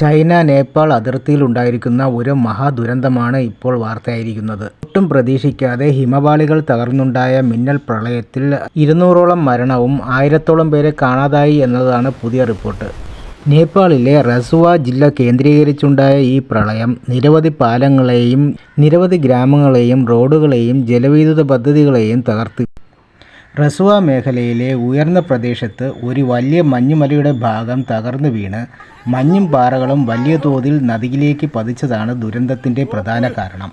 China Nepal അതിർത്തിയിലുണ്ടായിരിക്കുന്ന ഒരു മഹാദുരന്തമാണ് ഇപ്പോൾ വാർത്തയായിരിക്കുന്നത്. ഒട്ടും പ്രതീക്ഷിക്കാതെ ഹിമപാളികൾ തകർന്നുണ്ടായ മിന്നൽ പ്രളയത്തിൽ 200ഓളം മരണവും 1000ഓളം പേരെ കാണാതായി എന്നതാണ് പുതിയ റിപ്പോർട്ട്. നേപ്പാളിലെ റസുവ ജില്ല കേന്ദ്രീകരിച്ചുണ്ടായ ഈ പ്രളയം നിരവധി പാലങ്ങളെയും നിരവധി ഗ്രാമങ്ങളെയും റോഡുകളെയും ജലവൈദ്യുത പദ്ധതികളെയും തകർത്തു. റസുവ മേഖലയിലെ ഉയർന്ന പ്രദേശത്ത് ഒരു വലിയ മഞ്ഞുമലയുടെ ഭാഗം തകർന്നു വീണ് മഞ്ഞും പാറകളും വലിയ തോതിൽ നദിയിലേക്ക് പതിച്ചതാണ് ദുരന്തത്തിൻ്റെ പ്രധാന കാരണം.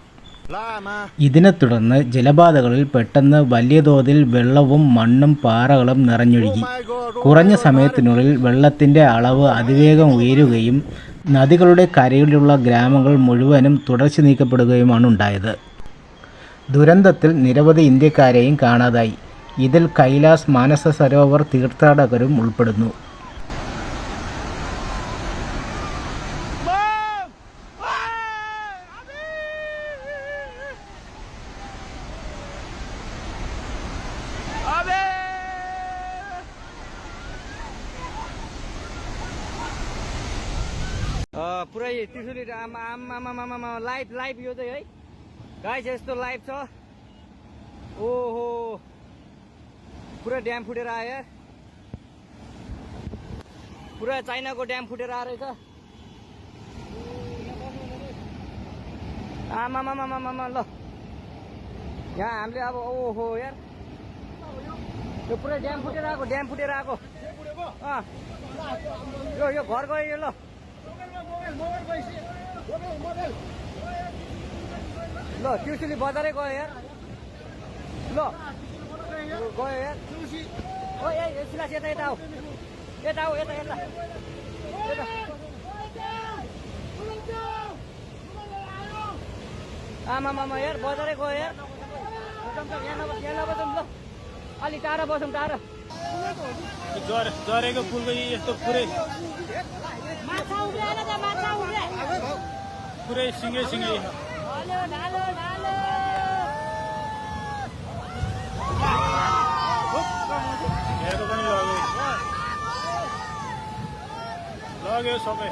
ഇതിനെ തുടർന്ന് ജലപാതകളിൽ പെട്ടെന്ന് വലിയ തോതിൽ വെള്ളവും മണ്ണും പാറകളും നിറഞ്ഞൊഴുകി. കുറഞ്ഞ സമയത്തിനുള്ളിൽ വെള്ളത്തിൻ്റെ അളവ് അതിവേഗം ഉയരുകയും നദികളുടെ കരയിലുള്ള ഗ്രാമങ്ങൾ മുഴുവനും തുടച്ചു നീക്കപ്പെടുകയുമാണ് ഉണ്ടായത്. ദുരന്തത്തിൽ നിരവധി ഇന്ത്യക്കാരെയും കാണാതായി. ഇതിൽ കൈലാസ് മാനസ സരോവർ തീർത്ഥാടകരും ഉൾപ്പെടുന്നു. पुरै त्रिशुली आमा लाइभ यो चाहिँ है गाइस, यस्तो लाइभ छ। ओहो, पुरा ड्याम फुटेर आयो, पुरा चाइनाको ड्याम फुटेर आएर छ। आमा ल यहाँ हामीले अब ओहो यार, यो पुरा ड्याम फुटेर आएको यो घर गयो यो। ल त्रिशुली बजारै गयो यार। ल गयो यार। ओ सिलास यता आऊ, यता आमा यार, बजारै गयो यार। यहाँ नबसौँ, ल अलि टाढा बसौँ, टाढा। झरेको पुलको यस्तो पुरै सिँगै लग्यो सबै